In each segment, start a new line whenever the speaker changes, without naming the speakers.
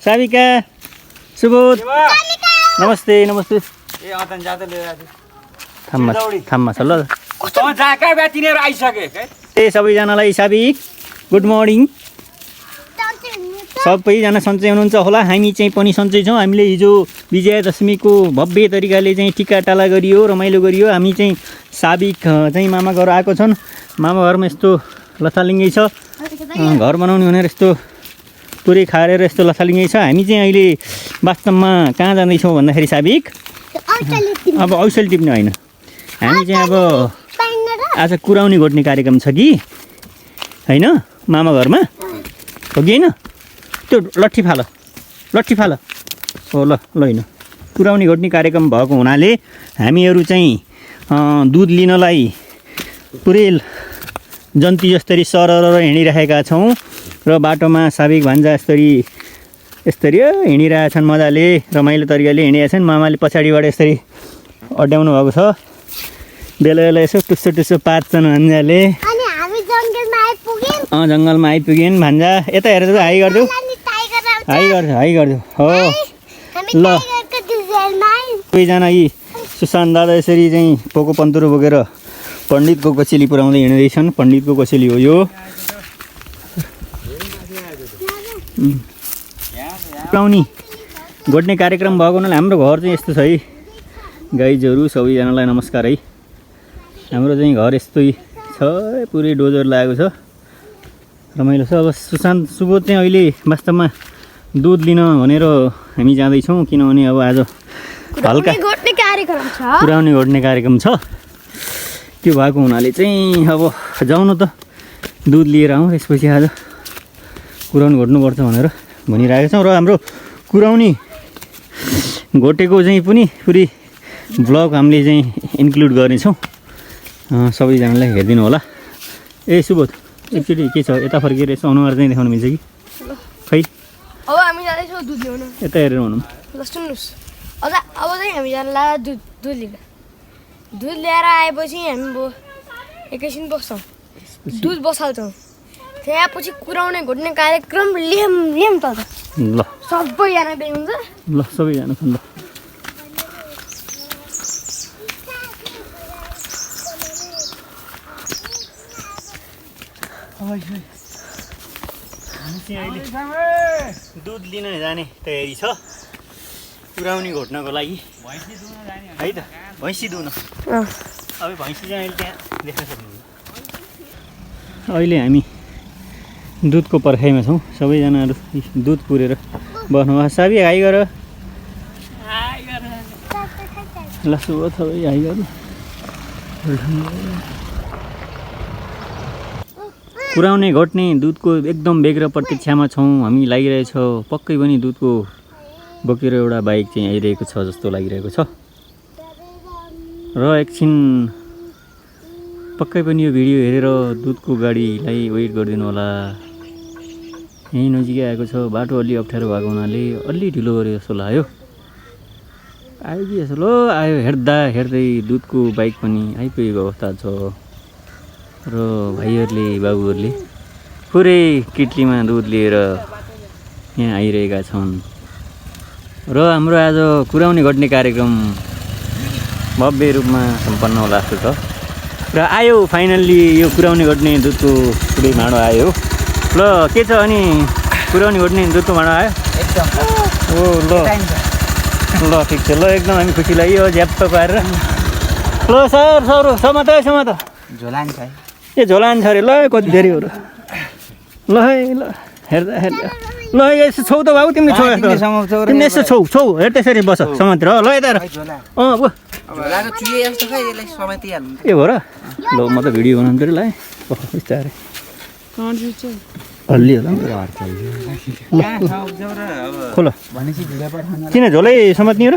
साविका सुबोध नमस्ते नमस्ते
ए अतन जाते लिएर
थाममा छ ल
जाका ब्यातिनेर आइसके
ए सबैजनालाई साविक गुड मर्निङ सबैजना सन्चै हुनुहुन्छ होला हामी चाहिँ पनि सन्चै छौँ हामीले हिजो विजयादशमीको भव्य तरिकाले चाहिँ टिकाटाला गरियो रमाइलो गरियो हामी चाहिँ साविक चाहिँ मामा घर आएको छन् मामा घरमा यस्तो लथालिङ्गै छ घर बनाउने भनेर यस्तो पुरै खाएर यस्तो लथालिङ्गै छ हामी चाहिँ अहिले वास्तवमा कहाँ जाँदैछौँ भन्दाखेरि साविक अब औषधि टिप्ने होइन हामी चाहिँ अब आज कुराउनी घोट्ने कार्यक्रम छ कि होइन मामा घरमा हो कि होइन त्यो लट्ठी फाल हो ल होइन कुराउनी घोट्ने कार्यक्रम भएको हुनाले हामीहरू चाहिँ दुध लिनलाई पुरै जन्ती जस्तरी सरर हिँडिरहेका छौँ र बाटोमा साविक भान्जा यस्तरी हिँडिरहेछन् मजाले रमाइलो तरिकाले हिँडिरहेछन् मामाले पछाडिबाट यसरी अड्याउनु भएको छ बेला बेला यसो टुस्सो पात्छन् भान्जाले जङ्गलमा आइपुग्यन् भान्जा यता हेरेर हाई गरिदेऊ हाई गरिदेऊ हो ल सबैजना यी सुशान्त दादा यसरी चाहिँ पोको पन्तुरो बोकेर पण्डितको कोसेली पुऱ्याउँदै हिँड्दैछन् पण्डितको कोसेली हो यो पुऱ्याउनी घोट्ने कार्यक्रम भएको हुनाले हाम्रो घर चाहिँ यस्तो छ है गाइजहरू सबैजनालाई नमस्कार है हाम्रो चाहिँ घर यस्तै छ पुरै डोजर लागेको छ रमाइलो छ अब सुशान्त सुबोध चाहिँ अहिले वास्तवमा दुध लिन भनेर हामी जाँदैछौँ किनभने अब आज हल्का कुराउनी घोट्ने कार्यक्रम छ त्यो भएको हुनाले चाहिँ अब जाउँ न त दुध लिएर आउँ त्यसपछि आज कुराउनी घोट्नुपर्छ भनेर भनिरहेको छौँ र हाम्रो कुराउनी घोटेको चाहिँ पनि पुरै ब्लग हामीले चाहिँ इन्क्लुड गर्नेछौँ सबैजनालाई हेरिदिनु होला ए सुबोध एकचोटि के छ यता फर्केर यसो अनुहार चाहिँ देखाउनु मिल्छ कि खै
अब हामी जाँदैछौँ दुध ल्याउनु
यता हेरेर हुनु
ल सुन्नुहोस् अब चाहिँ हामी जान्ला दुध लिएर दुध ल्याएर आएपछि हामी एकैछिन बस्छौँ दुध बसाल्छौँ त्यसपछि कुराउने घोट्ने कार्यक्रम लियौँ त
ल
सबैजना बिहान हुन्छ
ल सबैजना छन् ल दुध लिन जाने तयारी छ कुराउनी घोट्नको लागि है त भैँसी दुहुन अब भैँसी चाहिँ अहिले त्यहाँ देख्न सक्नुहुन्छ अहिले हामी दुधको पर्खाइमा छौँ सबैजनाहरू दुध पुरेर बस्नुभयो साबी हाई गर ल सुबह सबै हाई गर कुराउने घोट्ने दुधको एकदम बेग्र प्रतीक्षामा छौँ हामी लागिरहेछौँ पक्कै पनि दुधको बोकेर एउटा बाइक चाहिँ आइरहेको छ जस्तो लागिरहेको छ र एकछिन पक्कै पनि यो भिडियो हेरेर दुधको गाडीलाई वेट गरिदिनु होला यहीँ नजिकै आएको छ बाटो अलि अप्ठ्यारो भएको हुनाले अलि ढिलो गरे जस्तो लाग्यो आयो कि यसो लो आयो हेर्दै दुधको बाइक पनि आइपुगेको अवस्था छ र भाइहरूले बाबुहरूले पुरै किटलीमा दुध लिएर यहाँ आइरहेका छन् र हाम्रो आज कुराउने घोट्ने कार्यक्रम भव्य रूपमा सम्पन्न होला जस्तो छ र आयो फाइनल्ली यो कुराउने घोट्ने दुधको पुरै भाँडो आयो ल के छ अनि कुराउने घोट्ने दुधको भाँडो आयो
एकदम
ओ ल ठिक छ ल एकदम हामी खुसी लाग्यो झ्याप्प पारेर ल सर समात
झोलान छ
ए झोलान छ अरे ल कति धेरै हो र ल है ल हेर्दा ल यसो छौ त बाबु तिमीले छौ तिमीले यसो छौ हेर त्यसरी बस समातेर ल यता ए हो र ल म त भिडियो बनाउनु पऱ्यो ल बिस्तारै हल्ली होला खोल किन झोलै समात्ने र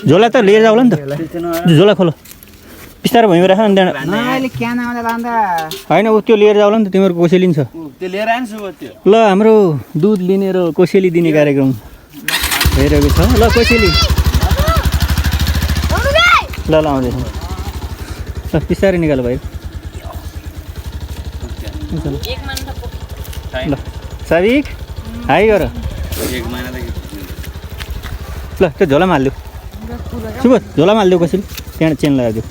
झोला त लिएर जाऊ होला नि त झोला खोल बिस्तारै भुइँमा राख नि होइन ऊ त्यो लिएर जाऊ होला नि त तिमीहरूको कोसेली छ ल हाम्रो दुध लिने र कोसेली दिने कार्यक्रम भइरहेको छ ल कोसेली ल आउँदैछ ल बिस्तारै निकाल भाइ ल साविक हाई गर
एक महिनादेखि
ल त्यो झोलामा हालिदेऊ सुबोध झोलामा हालिदेऊ कसैले त्यहाँ चेन लगाइदेऊ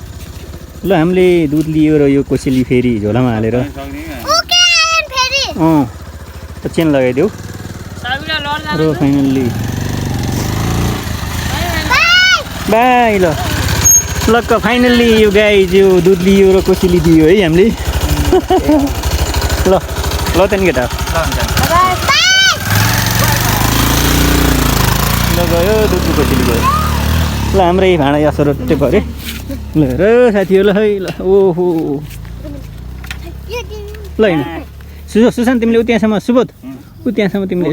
ल हामीले दुध लियो र यो कोसेली फेरि झोलामा हालेर चेन लगाइदेऊ र फाइनल्ली बाई ल लक्क फाइनल्ली यो गाई जो दुध लियो र कोसेली दियो है हामीले ल ल त्यहाँदेखि केटा ल गयो दुधको कोसेली गयो ल हाम्रै भाँडा असर टेप अरे ल र साथीहरू ल है ल ओहो ल होइन सुशान्त तिमीले उ त्यहाँसम्म सुबोध उ त्यहाँसम्म तिमीले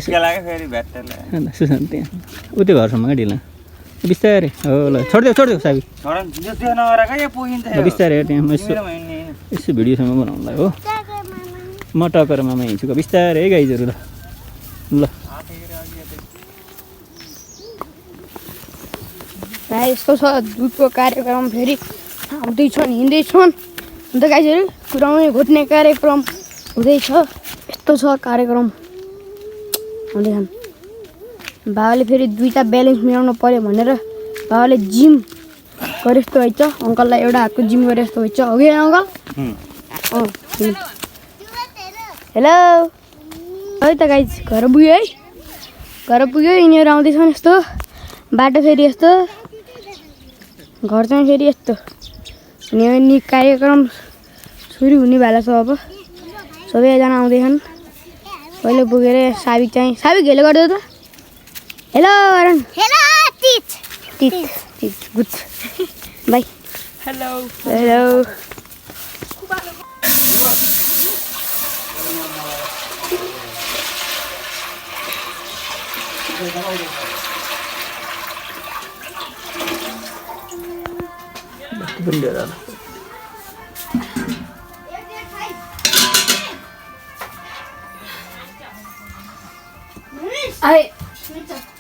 सुशान्त त्यहाँ उ त्यो घरसम्म क्या ढिला बिस्तारै हो ल छोडिदेऊ साबी बिस्तारै त्यहाँ यसो भिडियोसम्म बनाउनुलाई हो म टकेर मामा हिँड्छु बिस्तारै गाइजहरू ल ल
यस्तो छ दुधको कार्यक्रम फेरि आउँदैछन् हिँड्दैछन् अन्त गाईहरू कुराउने घोट्ने कार्यक्रम हुँदैछ यस्तो छ कार्यक्रम हुँदैछन् बाबाले फेरि दुईवटा ब्यालेन्स मिलाउनु पऱ्यो भनेर बाबाले जिम गरे जस्तो होइन अङ्कललाई एउटा हातको जिम गरे जस्तो होइन हो कि अङ्कल हेलो है त गाई घर पुग्यो है घर पुग्यो यिनीहरू आउँदैछन् यस्तो बाटो फेरि यस्तो घर चाहिँ फेरि यस्तो अनि कार्यक्रम सुरु हुने बेला छ अब सबैजना आउँदैछन् पहिले पुगेर साबिक हेलो गरिदेऊ त हेलो अरुण हेलो टिच गुड बाई हेलो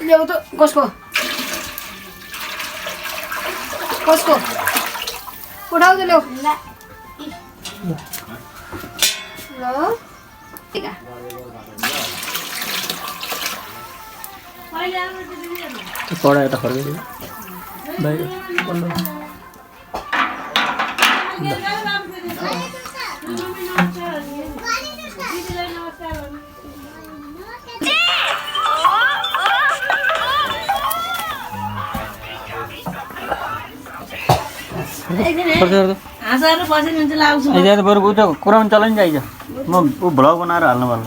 ल्याउ त कसको उठाउ त ल्याउ
कडा यता फर्काइदियो बाहिर बरु उता कुराउनु चलाइ नि आइज म ऊ भ्लग बनाएर हाल्नु पर्ला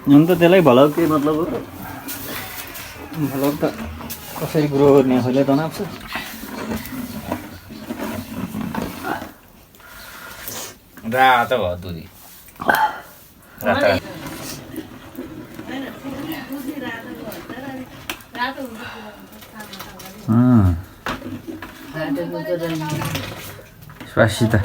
हुन त त्यसलाई भ्लग के मतलब हो भ्लग त कसरी ग्रो गर्ने आफैले त नाप्छ
रातो भयो दुधी स्वासिता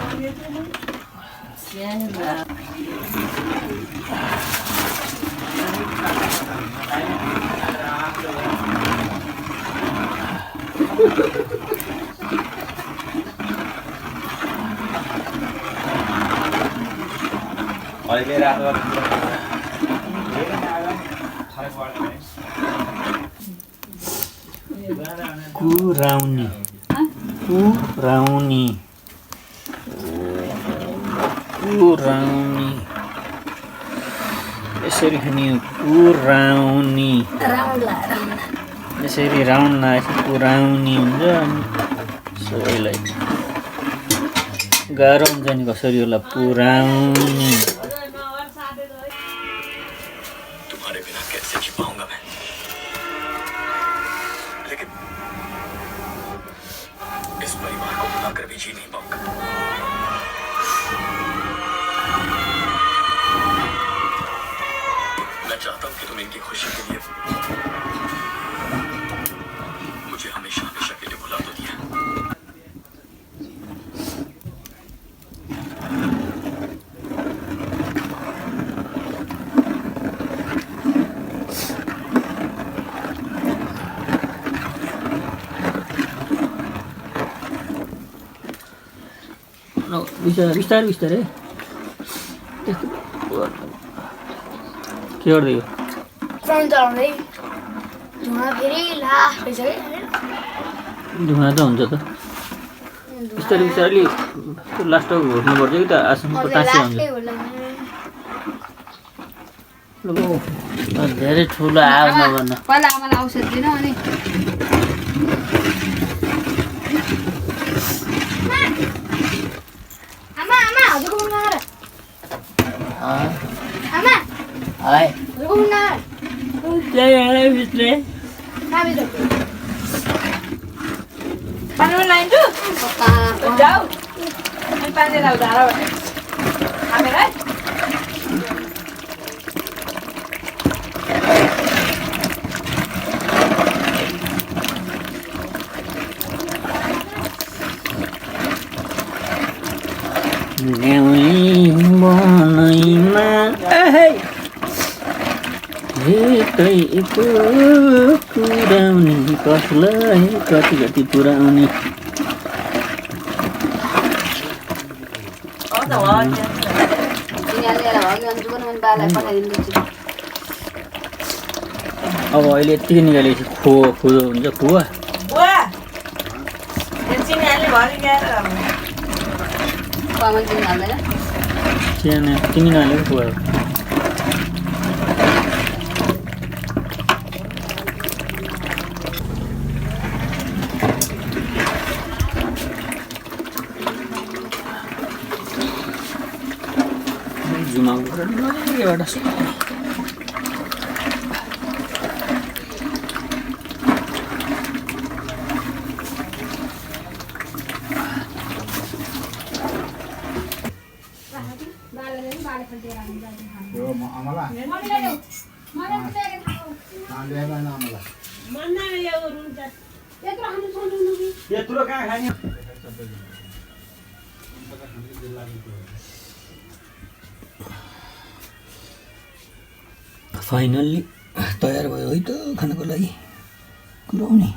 अहिले रातो
कुराउनी यसरी खाने कुराउनी यसरी राउन्ड लगाएपछि कुराउनी हुन्छ अनि सबैलाई गाह्रो हुन्छ नि कसरी होला पुराउनी बिस्तारै के गर्दै हो
साउन्ड चलाउँदै धुवा फेरि लास्ट रहेछ कि
धुवा त हुन्छ त बिस्तारै बिस्तारै लास्टमा घोर्नुपर्छ कि त आसनको टाँसी हुन्छ
लास्टै होला
धेरै ठुलो आयो नभन्न
पहिला आमालाई औषध दिन अनि
आमा आमा हजुरको मुख नगर आमा
हाय
हजुरको मुख नगर
भित्रै
कहाँभित्र
पानीमा लाइन्छु जाऊ अनि पानी लाउ धाराबाट खामेर है
बनैमा पुऱ्याउने कसलाई कति कति पुऱ्याउने अब अहिले यत्तिकै निकालेपछि खुदो हुन्छ खुवा चिया चिनी नहालेको खुवा जुमाउबाट यत्रो कहाँ खाने फाइनल्ली तयार भयो है त खानको लागि कुराउने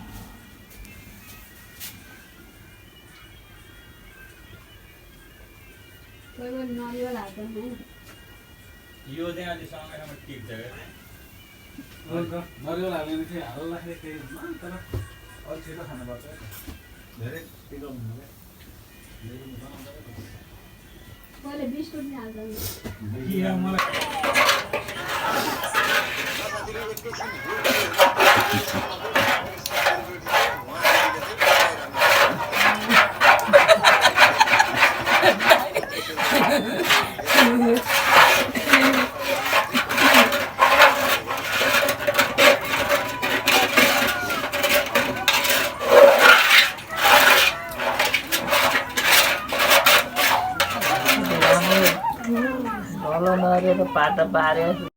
यो चाहिँ अलि समयमा टिप्छ नरिवल हाल्ने चाहिँ हल्लाखेरि केही हुन्न तर अलि छिटो खानुपर्छ धेरै पिरो पाटा पारे